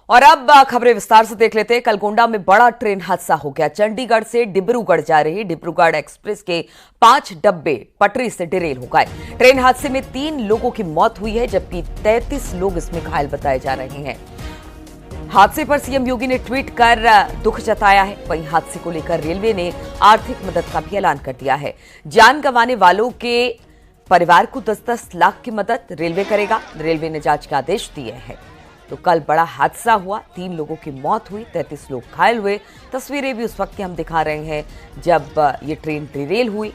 और अब खबरें विस्तार से देख लेते हैं। कल गोंडा में बड़ा ट्रेन हादसा हो गया। चंडीगढ़ से डिब्रूगढ़ जा रही डिब्रूगढ़ एक्सप्रेस के 5 डब्बे पटरी से डिरेल हो गए। ट्रेन हादसे में 3 लोगों की मौत हुई है, जबकि 33 लोग इसमें घायल बताए जा रहे हैं। हादसे पर सीएम योगी ने ट्वीट कर दुख जताया है। वहीं हादसे को लेकर रेलवे ने आर्थिक मदद का भी ऐलान कर दिया है। जान गंवाने वालों के परिवार को 10-10 लाख की मदद रेलवे करेगा। रेलवे ने जांच के आदेश दिए हैं। तो कल बड़ा हादसा हुआ, 3 लोगों की मौत हुई, 33 लोग घायल हुए। तस्वीरें भी उस वक्त की हम दिखा रहे हैं जब ये ट्रेन डिरेल हुई,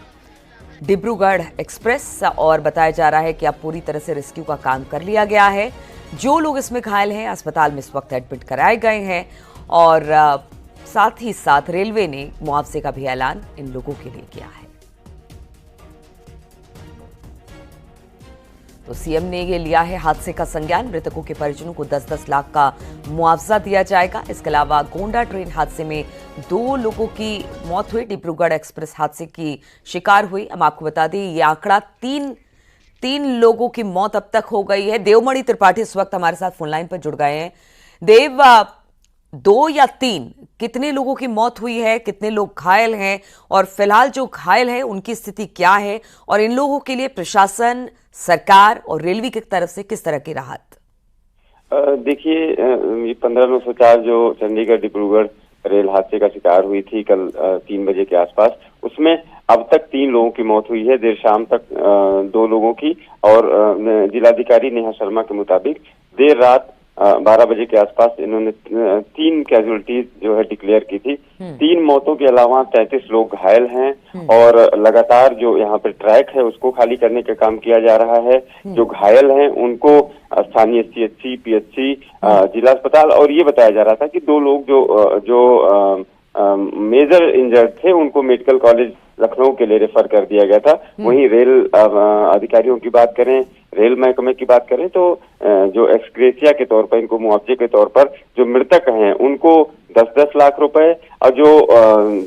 डिब्रूगढ़ एक्सप्रेस। और बताया जा रहा है कि अब पूरी तरह से रेस्क्यू का काम कर लिया गया है। जो लोग इसमें घायल हैं अस्पताल में इस वक्त एडमिट कराए गए हैं। और साथ ही साथ रेलवे ने मुआवजे का भी ऐलान इन लोगों के लिए किया है। तो सीएम ने ये लिया है हादसे का संज्ञान। मृतकों के परिजनों को 10-10 लाख का मुआवजा दिया जाएगा। इसके अलावा गोंडा ट्रेन हादसे में 2 लोगों की मौत हुई, डिब्रूगढ़ एक्सप्रेस हादसे की शिकार हुई। हम आपको बता दें ये आंकड़ा 3 लोगों की मौत अब तक हो गई है। देवमणि त्रिपाठी इस वक्त हमारे साथ फोनलाइन पर जुड़ गए हैं। देव, 2 या 3 कितने लोगों की मौत हुई है, कितने लोग घायल हैं, और फिलहाल जो घायल हैं उनकी स्थिति क्या है, और इन लोगों के लिए प्रशासन, सरकार और रेलवे की तरफ से किस तरह की राहत? देखिए, ये 15/9/4 जो चंडीगढ़ डिब्रूगढ़ रेल हादसे का शिकार हुई थी कल 3 बजे के आसपास, उसमें अब तक 3 लोगों की मौत हुई है। देर शाम तक 2 लोगों की, और जिलाधिकारी नेहा शर्मा के मुताबिक देर रात 12 बजे के आसपास इन्होंने 3 कैजुअलिटीज जो है डिक्लेयर की थी। 3 मौतों के अलावा 33 लोग घायल हैं, और लगातार जो यहाँ पे ट्रैक है उसको खाली करने का काम किया जा रहा है। जो घायल हैं उनको स्थानीय CHC, PHC, जिला अस्पताल, और ये बताया जा रहा था कि 2 लोग जो मेजर इंजर्ड थे उनको मेडिकल कॉलेज लखनऊ के लिए रेफर कर दिया गया था। वहीं रेल अधिकारियों की बात करें, रेल महकमे की बात करें, तो जो एक्सग्रेसिया के तौर पर, इनको मुआवजे के तौर पर जो मृतक हैं उनको 10-10 लाख रुपए, और जो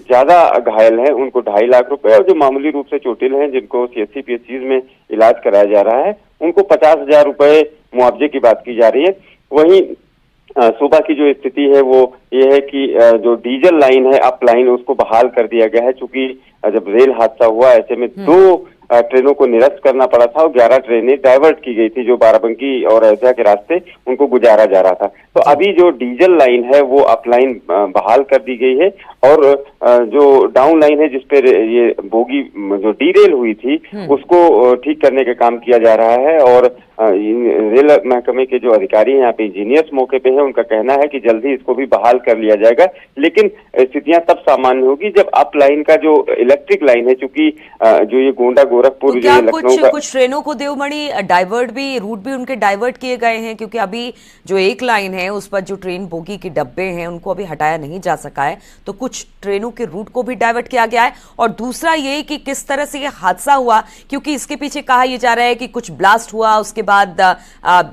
ज्यादा घायल हैं उनको 2.5 लाख रुपए, और जो मामूली रूप से चोटिल हैं जिनको CHC, PHCs में इलाज कराया जा रहा है उनको 50,000 रुपए मुआवजे की बात की जा रही है। वहीं सुबह की जो स्थिति है वो ये है कि जो डीजल लाइन है, अप लाइन, उसको बहाल कर दिया गया है। चूंकि जब रेल हादसा हुआ ऐसे में 2 ट्रेनों को निरस्त करना पड़ा था, और 11 ट्रेनें डाइवर्ट की गई थी जो बाराबंकी और अयोध्या के रास्ते उनको गुजारा जा रहा था। तो अभी जो डीजल लाइन है वो अप लाइन बहाल कर दी गई है, और जो डाउन लाइन है जिसपे ये बोगी जो डीरेल हुई थी उसको ठीक करने का काम किया जा रहा है। और रेल महकमे के जो अधिकारी हैं, यहाँ पे इंजीनियर्स मौके पे हैं, उनका कहना है कि जल्दी इसको भी बहाल कर लिया जाएगा। लेकिन स्थितियां तब सामान्य होगी जब अप लाइन का जो इलेक्ट्रिक लाइन है, चूंकि जो ये गोंडा गोरखपुर तो क्या कुछ ट्रेनों को देवमणि डाइवर्ट भी, रूट भी उनके डाइवर्ट किए गए हैं? क्योंकि अभी जो एक लाइन है उस पर जो ट्रेन बोगी के डब्बे हैं उनको अभी हटाया नहीं जा सका है, तो कुछ ट्रेनों के रूट को भी डाइवर्ट किया गया है। और दूसरा ये कि किस तरह से ये हादसा हुआ, क्योंकि इसके पीछे कहा यह जा रहा है कि कुछ ब्लास्ट हुआ, उसके बाद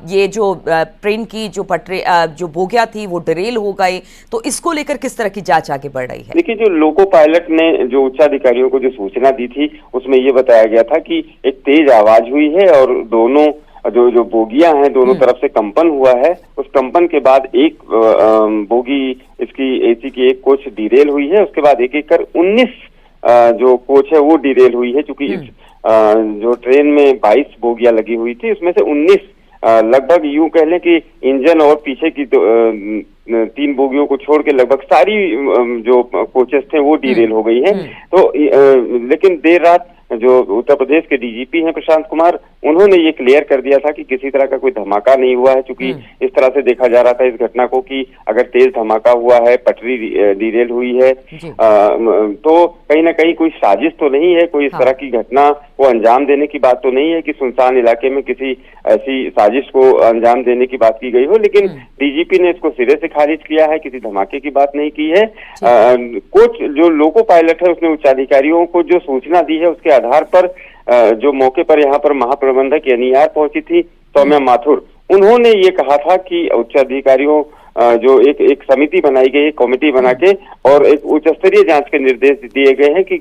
ये जो ट्रेन की जो पटरी जो बोगियां थी वो डिरेल हो गई। तो इसको लेकर किस तरह की जांच आगे बढ़ रही है? देखिए, जो लोको पायलट ने जो उच्चाधिकारियों को जो सूचना दी थी उसमें ये बताया गया था कि एक तेज आवाज हुई है, और दोनों जो बोगियां हैं दोनों तरफ से कंपन हुआ है। उस कंपन के बाद एक बोगी, इसकी AC की एक कोच डिरेल हुई है। उसके बाद एक कर 19 जो कोच है वो डिरेल हुई है। चूंकि इस जो ट्रेन में 22 बोगियां लगी हुई थी, उसमें से 19 लगभग यूं कह लें कि इंजन और पीछे की 3 बोगियों को छोड़ के लगभग सारी जो कोचेस थे वो डिरेल हो गई हैं। तो लेकिन देर रात जो उत्तर प्रदेश के DGP हैं प्रशांत कुमार, उन्होंने ये क्लियर कर दिया था कि किसी तरह का कोई धमाका नहीं हुआ है। चूंकि इस तरह से देखा जा रहा था इस घटना को कि अगर तेज धमाका हुआ है, पटरी डिरेल हुई है, तो कहीं ना कहीं कोई साजिश तो नहीं है, कोई इस तरह की घटना को अंजाम देने की बात तो नहीं है कि सुनसान इलाके में किसी ऐसी साजिश को अंजाम देने की बात की गई हो। लेकिन DGP ने इसको सिरे से खारिज किया है, किसी धमाके की बात नहीं की है। कोच जो लोको पायलट है उसने उच्चाधिकारियों को जो सूचना दी है उसके आधार पर जो मौके पर यहाँ पर महाप्रबंधक NER पहुंची थी, सौम्या माथुर, उन्होंने ये कहा था कि उच्चाधिकारियों जो एक समिति बनाई गई है, कमेटी बना के, और एक उच्च स्तरीय जांच के निर्देश दिए गए हैं कि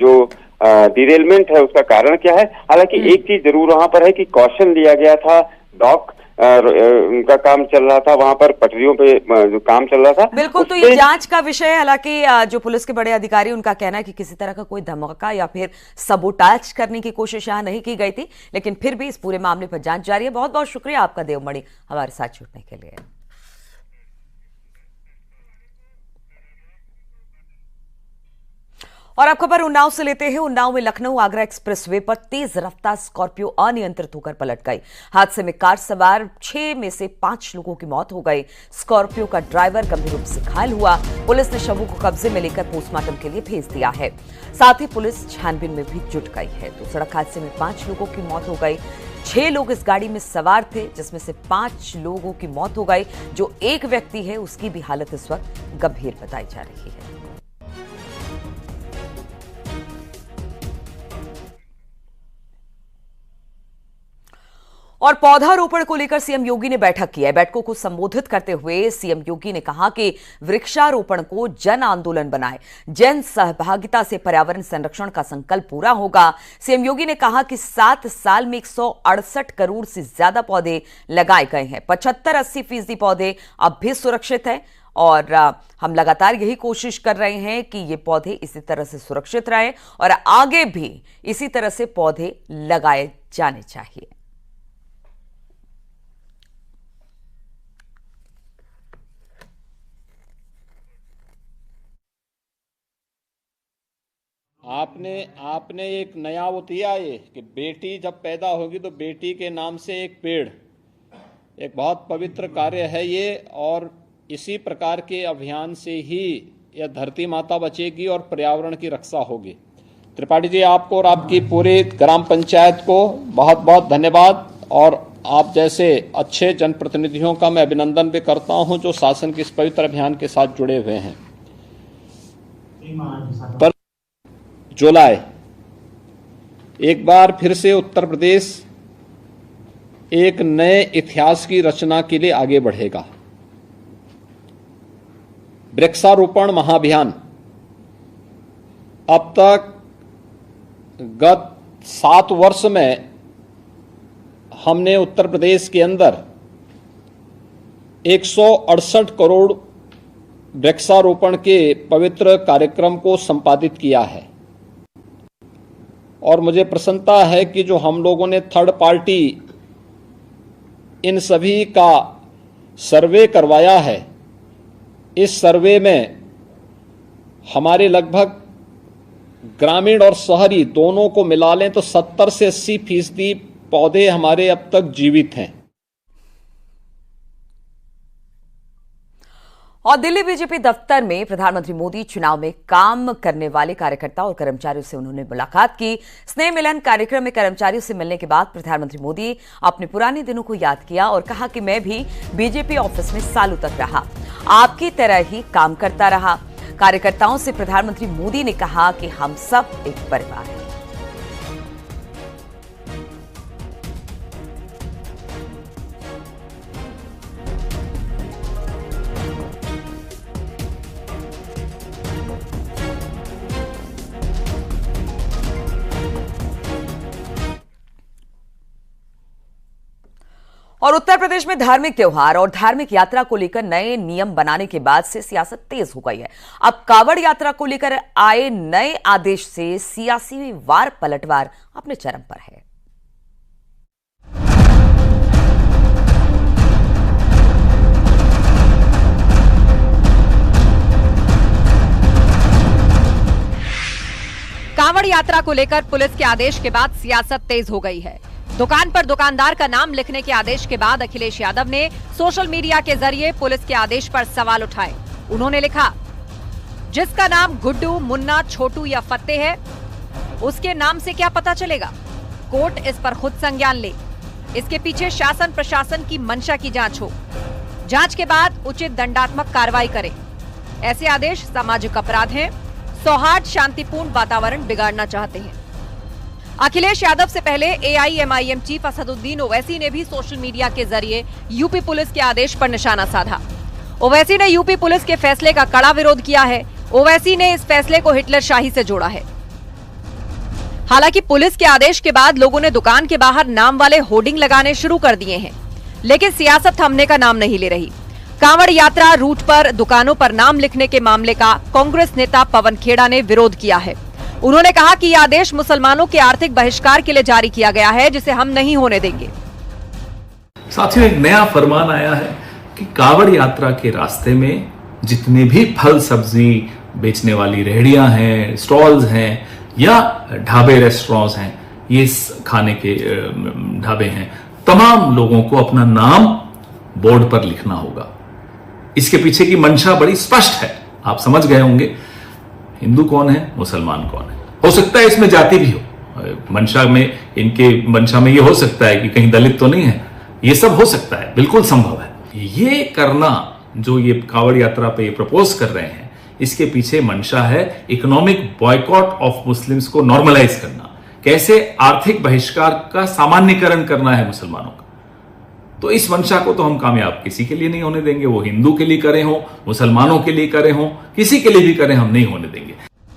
जो डिरेलमेंट है उसका कारण क्या है। हालांकि एक चीज जरूर वहां पर है कि कॉशन लिया गया था, डॉक उनका काम चल रहा था, वहां पर पटरियों पे जो काम चल रहा था। बिल्कुल, तो ये जांच का विषय है। हालांकि जो पुलिस के बड़े अधिकारी, उनका कहना है कि किसी तरह का कोई धमाका या फिर सबोटाज करने की कोशिश यहां नहीं की गई थी, लेकिन फिर भी इस पूरे मामले पर जांच जारी है। बहुत बहुत शुक्रिया आपका देवमणि हमारे साथ जुड़ने के लिए। और अब खबर उन्नाव से लेते हैं। उन्नाव में लखनऊ आगरा एक्सप्रेसवे पर तेज रफ्तार स्कॉर्पियो अनियंत्रित होकर पलट गई। हादसे में कार सवार 6 में से 5 लोगों की मौत हो गई। स्कॉर्पियो का ड्राइवर गंभीर रूप से घायल हुआ। पुलिस ने शवों को कब्जे में लेकर पोस्टमार्टम के लिए भेज दिया है। साथ ही पुलिस छानबीन में भी जुट गई है। तो सड़क हादसे में 5 लोगों की मौत हो गई। 6 लोग इस गाड़ी में सवार थे, जिसमें से 5 लोगों की मौत हो गई। जो एक व्यक्ति है, उसकी भी हालत इस वक्त गंभीर बताई जा रही है। और पौधारोपण को लेकर सीएम योगी ने बैठक की है। बैठकों को संबोधित करते हुए सीएम योगी ने कहा कि वृक्षारोपण को जन आंदोलन बनाए, जन सहभागिता से पर्यावरण संरक्षण का संकल्प पूरा होगा। सीएम योगी ने कहा कि 7 साल में 168 करोड़ से ज्यादा पौधे लगाए गए हैं। 75-80% पौधे अब भी सुरक्षित हैं और हम लगातार यही कोशिश कर रहे हैं कि ये पौधे इसी तरह से सुरक्षित रहें और आगे भी इसी तरह से पौधे लगाए जाने चाहिए। आपने एक नया वो दिया है कि बेटी जब पैदा होगी तो बेटी के नाम से एक पेड़, एक बहुत पवित्र कार्य है ये। और इसी प्रकार के अभियान से ही यह धरती माता बचेगी और पर्यावरण की रक्षा होगी। त्रिपाठी जी, आपको और आपकी पूरी ग्राम पंचायत को बहुत बहुत धन्यवाद। और आप जैसे अच्छे जनप्रतिनिधियों का मैं अभिनंदन भी करता हूं जो शासन के इस पवित्र अभियान के साथ जुड़े हुए हैं। पर जुलाई एक बार फिर से उत्तर प्रदेश एक नए इतिहास की रचना के लिए आगे बढ़ेगा। वृक्षारोपण महाअभियान अब तक गत 7 वर्ष में हमने उत्तर प्रदेश के अंदर 168 करोड़ वृक्षारोपण के पवित्र कार्यक्रम को संपादित किया है। और मुझे प्रसन्नता है कि जो हम लोगों ने थर्ड पार्टी इन सभी का सर्वे करवाया है, इस सर्वे में हमारे लगभग ग्रामीण और शहरी दोनों को मिला लें तो 70 से 80% पौधे हमारे अब तक जीवित हैं। और दिल्ली बीजेपी दफ्तर में प्रधानमंत्री मोदी चुनाव में काम करने वाले कार्यकर्ताओं और कर्मचारियों से उन्होंने मुलाकात की। स्नेह मिलन कार्यक्रम में कर्मचारियों से मिलने के बाद प्रधानमंत्री मोदी अपने पुराने दिनों को याद किया और कहा कि मैं भी बीजेपी ऑफिस में सालों तक रहा, आपकी तरह ही काम करता रहा। कार्यकर्ताओं से प्रधानमंत्री मोदी ने कहा कि हम सब एक परिवार हैं। और उत्तर प्रदेश में धार्मिक त्योहार और धार्मिक यात्रा को लेकर नए नियम बनाने के बाद से सियासत तेज हो गई है। अब कावड़ यात्रा को लेकर आए नए आदेश से सियासी वार पलटवार अपने चरम पर है। कावड़ यात्रा को लेकर पुलिस के आदेश के बाद सियासत तेज हो गई है। दुकान पर दुकानदार का नाम लिखने के आदेश के बाद अखिलेश यादव ने सोशल मीडिया के जरिए पुलिस के आदेश पर सवाल उठाए। उन्होंने लिखा, जिसका नाम गुड्डू, मुन्ना, छोटू या फत्ते है, उसके नाम से क्या पता चलेगा? कोर्ट इस पर खुद संज्ञान ले। इसके पीछे शासन प्रशासन की मंशा की जांच हो। जांच के बाद उचित दंडात्मक कार्रवाई करे। ऐसे आदेश सामाजिक अपराध हैं, सौहार्द शांतिपूर्ण वातावरण बिगाड़ना चाहते हैं। अखिलेश यादव से पहले एआईएमआईएम चीफ असदुद्दीन ओवैसी ने भी सोशल मीडिया के जरिए यूपी पुलिस के आदेश पर निशाना साधा। ओवैसी ने यूपी पुलिस के फैसले का कड़ा विरोध किया है। ओवैसी ने इस फैसले को हिटलर शाही से जोड़ा है। हालांकि पुलिस के आदेश के बाद लोगों ने दुकान के बाहर नाम वाले होर्डिंग लगाने शुरू कर दिए हैं। लेकिन सियासत थमने का नाम नहीं ले रही। कांवड़ यात्रा रूट पर दुकानों पर नाम लिखने के मामले का कांग्रेस नेता पवन खेड़ा ने विरोध किया है। उन्होंने कहा कि यह आदेश मुसलमानों के आर्थिक बहिष्कार के लिए जारी किया गया है, जिसे हम नहीं होने देंगे। साथियों, एक नया फरमान आया है कि कांवड़ यात्रा के रास्ते में जितने भी फल सब्जी बेचने वाली रेहड़ियां हैं, स्टॉल्स हैं या ढाबे रेस्टोरेंट्स हैं, ये खाने के ढाबे हैं, तमाम लोगों को अपना नाम बोर्ड पर लिखना होगा। इसके पीछे की मंशा बड़ी स्पष्ट है, आप समझ गए होंगे। हिंदू कौन है, मुसलमान कौन है। हो सकता है इसमें जाति भी हो, मंशा में, इनके मंशा में ये हो सकता है कि कहीं दलित तो नहीं है, ये सब हो सकता है, बिल्कुल संभव है। ये करना जो ये कांवड़ यात्रा पे ये प्रपोज कर रहे हैं, इसके पीछे मंशा है इकोनॉमिक बॉयकॉट ऑफ मुस्लिम्स को नॉर्मलाइज करना, कैसे आर्थिक बहिष्कार का सामान्यकरण करना है मुसलमानों का। तो इस मंशा को तो हम कामयाब किसी के लिए नहीं होने देंगे, वो हिंदू के लिए करे हो, मुसलमानों के लिए करे हो, किसी के लिए भी करें, हम नहीं होने देंगे।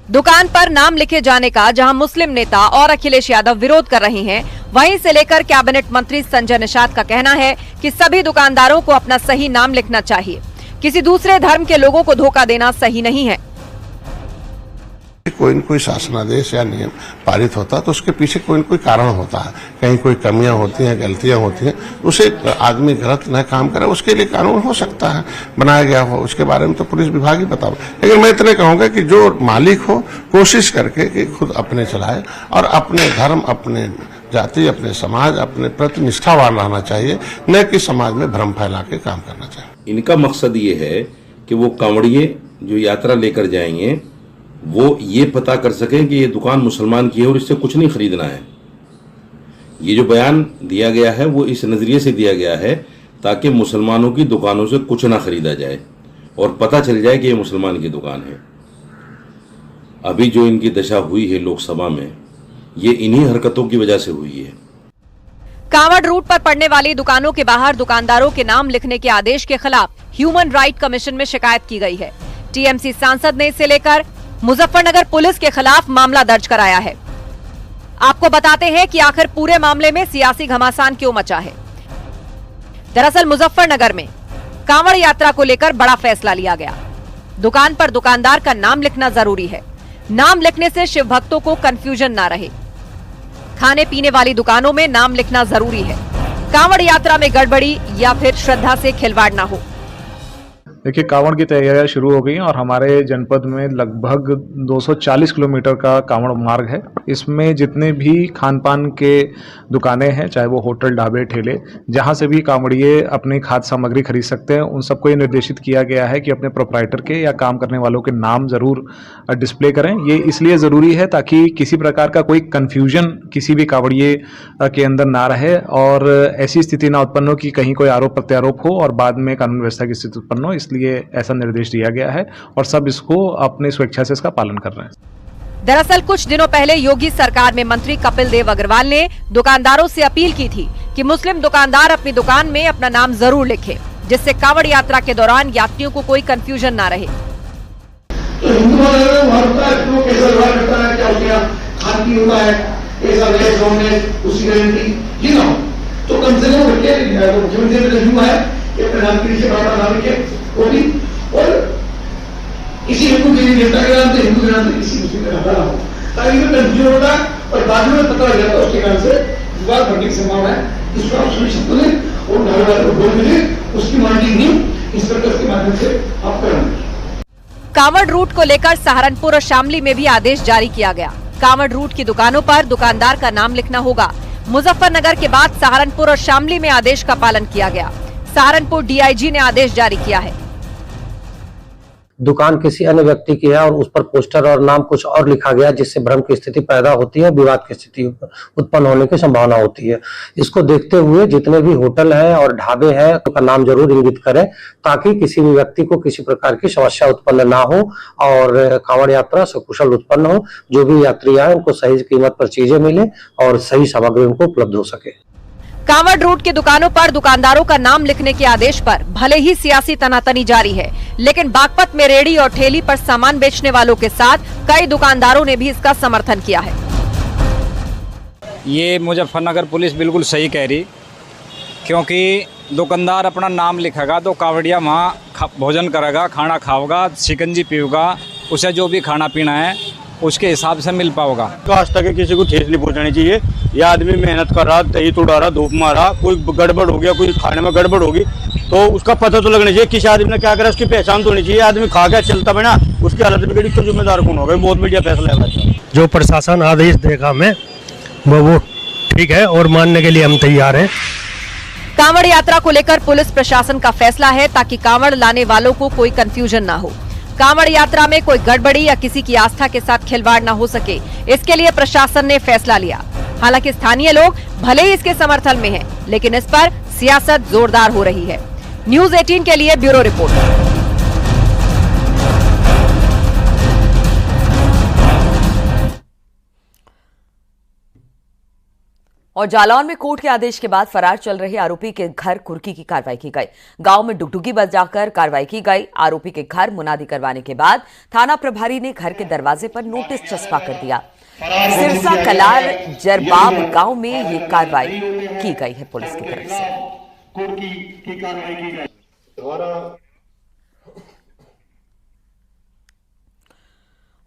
दुकान पर नाम लिखे जाने का जहां मुस्लिम नेता और अखिलेश यादव विरोध कर रहे हैं, वहीं से लेकर कैबिनेट मंत्री संजय निषाद का कहना है कि सभी दुकानदारों को अपना सही नाम लिखना चाहिए। किसी दूसरे धर्म के लोगों को धोखा देना सही नहीं है। कोई न कोई शासनादेश या नियम पारित होता है तो उसके पीछे कोई न कोई कारण होता है, कहीं कोई कमियां होती हैं, गलतियां होती हैं, उसे आदमी गलत न काम करे उसके लिए कानून हो सकता है, बनाया गया हो, उसके बारे में तो पुलिस विभाग ही बताओ। लेकिन मैं इतने कहूंगा कि जो मालिक हो कोशिश करके कि खुद अपने चलाए और अपने धर्म, अपने जाति, अपने समाज, अपने प्रति निष्ठावान रहना चाहिए, न कि समाज में भ्रम फैला के काम करना चाहिए। इनका मकसद ये है कि वो कांवड़िए जो यात्रा लेकर जाएंगे वो ये पता कर सकें कि ये दुकान मुसलमान की है और इससे कुछ नहीं खरीदना है। ये जो बयान दिया गया है वो इस नज़रिए से दिया गया है ताकि मुसलमानों की दुकानों से कुछ ना खरीदा जाए और पता चल जाए कि ये मुसलमान की दुकान है। अभी जो इनकी दशा हुई है लोकसभा में, ये इन्हीं हरकतों की वजह से हुई है। कांवड़ रूट पर पड़ने वाली दुकानों के बाहर दुकानदारों के नाम लिखने के आदेश के खिलाफ ह्यूमन राइट कमीशन में शिकायत की गई है। टीएमसी सांसद ने इसे लेकर मुजफ्फरनगर पुलिस के खिलाफ मामला दर्ज कराया है। आपको बताते हैं कि आखिर पूरे मामले में सियासी घमासान क्यों मचा है। दरअसल मुजफ्फरनगर में कांवड़ यात्रा को लेकर बड़ा फैसला लिया गया। दुकान पर दुकानदार का नाम लिखना जरूरी है। नाम लिखने से शिव भक्तों को कंफ्यूजन ना रहे। खाने पीने वाली दुकानों में नाम लिखना जरूरी है। कांवड़ यात्रा में गड़बड़ी या फिर श्रद्धा से खिलवाड़ ना हो। देखिए, कांवड़ की तैयारियां शुरू हो गई हैं और हमारे जनपद में लगभग 240 किलोमीटर का कांवड़ मार्ग है। इसमें जितने भी खान पान के दुकानें हैं, चाहे वो होटल, ढाबे, ठेले, जहां से भी कांवड़िए अपनी खाद्य सामग्री खरीद सकते हैं, उन सबको ये निर्देशित किया गया है कि अपने प्रोप्राइटर के या काम करने वालों के नाम जरूर डिस्प्ले करें। ये इसलिए ज़रूरी है ताकि किसी प्रकार का कोई कन्फ्यूजन किसी भी कांवड़िए के अंदर ना रहे और ऐसी स्थिति ना उत्पन्न हो कि कहीं कोई आरोप प्रत्यारोप हो और बाद में कानून व्यवस्था की स्थिति उत्पन्न हो। इसलिए ऐसा निर्देश दिया गया है और सब इसको अपनी स्वेच्छा से इसका पालन कर रहे हैं। दरअसल कुछ दिनों पहले योगी सरकार में मंत्री कपिल देव अग्रवाल ने दुकानदारों से अपील की थी कि मुस्लिम दुकानदार अपनी दुकान में अपना नाम जरूर लिखें, जिससे कांवड़ यात्रा के दौरान यात्रियों को कोई कंफ्यूजन ना रहे। तो हिंदू कैसा व्यवहार करता है, क्या उसके यहाँ खान पीन होता है, कैसा वेज नॉन उसकी गारंटी ये ना हो, तो कम से कम मुख्यमंत्री ने कहा है कि अपने नाम के नीचे बड़ा नाम लिखे वो भी, और किसी हिंदू के नेता के नाम से, हिंदू के नाम से किसी मुस्लिम का नाम ना हो, ताकि इसमें कंफ्यूजन होता और बाद में पता लग जाता उसके नाम से विवाद बढ़ने की संभावना है। इसको आप सुनिश्चित करें और ढाबे वाले को बोल मिले उसकी मॉनिटरिंग नहीं इंस्पेक्टर्स के माध्यम से आप कराएंगे। कांवड़ रूट को लेकर सहारनपुर और शामली में भी आदेश जारी किया गया। कांवड़ रूट की दुकानों पर दुकानदार का नाम लिखना होगा। मुजफ्फरनगर के बाद सहारनपुर और शामली में आदेश का पालन किया गया। सहारनपुर डीआईजी ने आदेश जारी किया है। दुकान किसी अन्य व्यक्ति की है और उस पर पोस्टर और नाम कुछ और लिखा गया, जिससे भ्रम की स्थिति पैदा होती है, विवाद की स्थिति उत्पन्न होने की संभावना होती है। इसको देखते हुए जितने भी होटल हैं और ढाबे हैं उनका नाम जरूर इंगित करें, ताकि किसी भी व्यक्ति को किसी प्रकार की समस्या उत्पन्न ना हो और कांवड़ यात्रा सकुशल उत्पन्न हो। जो भी यात्री आए उनको सही कीमत पर चीजें मिले और सही सामग्री उनको उपलब्ध हो सके। कांवड़ रूट की दुकानों पर दुकानदारों का नाम लिखने के आदेश पर भले ही सियासी तनातनी जारी है, लेकिन बागपत में रेहड़ी और ठेली पर सामान बेचने वालों के साथ कई दुकानदारों ने भी इसका समर्थन किया है। ये मुजफ्फरनगर पुलिस बिल्कुल सही कह रही, क्योंकि दुकानदार अपना नाम लिखेगा तो कावड़िया वहाँ भोजन करेगा, खाना खाओगा, शिकंजी पीएगा, उसे जो भी खाना पीना है उसके हिसाब से मिल पाओगा। तो आज तक किसी को ठेस नहीं पहुंचानी चाहिए। यह आदमी मेहनत कर रहा, दही तुड़ा रहा, धूप मारा, कोई गड़बड़ हो गया, कोई खाने में गड़बड़ होगी तो उसका पता तो लगना चाहिए किस आदमी ने क्या करा, उसकी पहचान तो होनी चाहिए। आदमी खा गया चलता बना, उसकी हालत बिगड़ी तो जिम्मेदार कौन होगा? बहुत बढ़िया फैसला है। जो प्रशासन आदेश देगा हमें वो ठीक है और मानने के लिए हम तैयार हैं। कांवड़ यात्रा को लेकर पुलिस प्रशासन का फैसला है ताकि कांवड़ लाने वालों को कोई कंफ्यूजन ना हो, कांवड़ यात्रा में कोई गड़बड़ी या किसी की आस्था के साथ खिलवाड़ न हो सके, इसके लिए प्रशासन ने फैसला लिया। हालांकि स्थानीय लोग भले ही इसके समर्थन में हैं, लेकिन इस पर सियासत जोरदार हो रही है। न्यूज़ 18 के लिए ब्यूरो रिपोर्ट। और जालौन में कोर्ट के आदेश के बाद फरार चल रहे आरोपी के घर कुर्की की कार्रवाई की गई। गांव में डुगडुगी बजाकर कार्रवाई की गई। आरोपी के घर मुनादी करवाने के बाद थाना प्रभारी ने घर के दरवाजे पर नोटिस चस्पा कर दिया। सिरसा कलार जरबाब गांव में ये कार्रवाई की गई है पुलिस की तरफ से।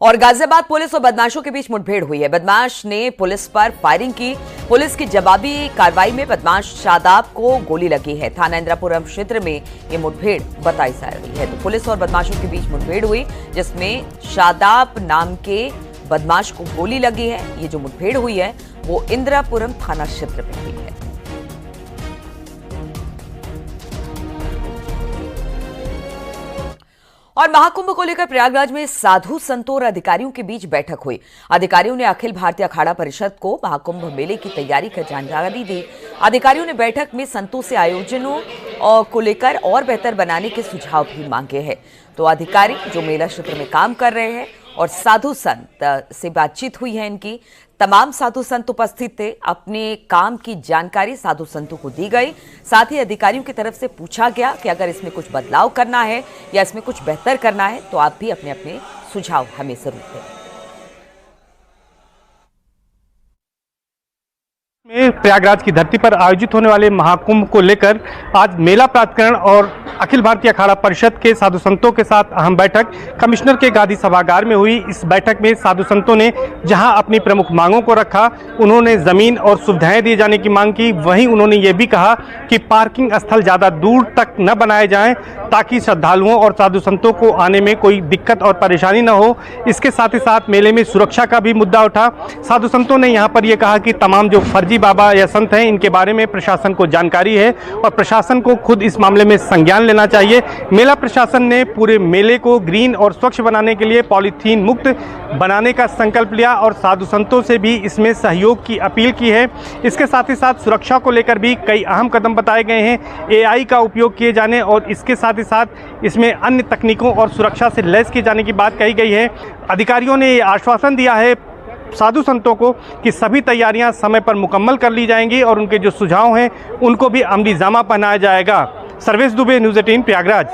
और गाजियाबाद पुलिस और बदमाशों के बीच मुठभेड़ हुई है। बदमाश ने पुलिस पर फायरिंग की। पुलिस की जवाबी कार्रवाई में बदमाश शादाब को गोली लगी है। थाना इंद्रापुरम क्षेत्र में ये मुठभेड़ बताई जा रही है। तो पुलिस और बदमाशों के बीच मुठभेड़ हुई जिसमें शादाब नाम के बदमाश को गोली लगी है। ये जो मुठभेड़ हुई है वो इंद्रापुरम थाना क्षेत्र में हुई है। और महाकुंभ को लेकर प्रयागराज में साधु संतों और अधिकारियों के बीच बैठक हुई। अधिकारियों ने अखिल भारतीय अखाड़ा परिषद को महाकुंभ मेले की तैयारी की जानकारी दी। अधिकारियों ने बैठक में संतों से आयोजनों को लेकर और बेहतर बनाने के सुझाव भी मांगे हैं। तो अधिकारी जो मेला क्षेत्र में काम कर रहे हैं और साधु संत से बातचीत हुई है इनकी। तमाम साधु संत उपस्थित थे। अपने काम की जानकारी साधु संतों को दी गई। साथ ही अधिकारियों की तरफ से पूछा गया कि अगर इसमें कुछ बदलाव करना है या इसमें कुछ बेहतर करना है तो आप भी अपने अपने सुझाव हमें जरूर दें। प्रयागराज की धरती पर आयोजित होने वाले महाकुंभ को लेकर आज मेला प्राधिकरण और अखिल भारतीय अखाड़ा परिषद के साधु संतों के साथ अहम बैठक कमिश्नर के गादी सभागार में हुई। इस बैठक में साधु संतों ने जहां अपनी प्रमुख मांगों को रखा, उन्होंने जमीन और सुविधाएं दिए जाने की मांग की। वहीं उन्होंने ये भी कहा कि पार्किंग स्थल ज़्यादा दूर तक न बनाए जाएं ताकि श्रद्धालुओं और साधु संतों को आने में कोई दिक्कत और परेशानी न हो। इसके साथ ही साथ मेले में सुरक्षा का भी मुद्दा उठा। साधु संतों ने यहाँ पर यह कहा कि तमाम जो फर्जी बाबा या संत हैं इनके बारे में प्रशासन को जानकारी है और प्रशासन को खुद इस मामले में संज्ञान लेना चाहिए। मेला प्रशासन ने पूरे मेले को ग्रीन और स्वच्छ बनाने के लिए पॉलीथीन मुक्त बनाने का संकल्प लिया और साधु संतों से भी इसमें सहयोग की अपील की है। इसके साथ ही साथ सुरक्षा को लेकर भी कई अहम कदम बताए गए हैं। AI का उपयोग किए जाने और इसके साथ ही साथ इसमें अन्य तकनीकों और सुरक्षा से लैस किए जाने की बात कही गई है। अधिकारियों ने ये आश्वासन दिया है साधु संतों को कि सभी तैयारियां समय पर मुकम्मल कर ली जाएंगी और उनके जो सुझाव हैं उनको भी अमली जामा पहनाया जाएगा। सर्वेश दुबे, न्यूज़ 18 प्रयागराज।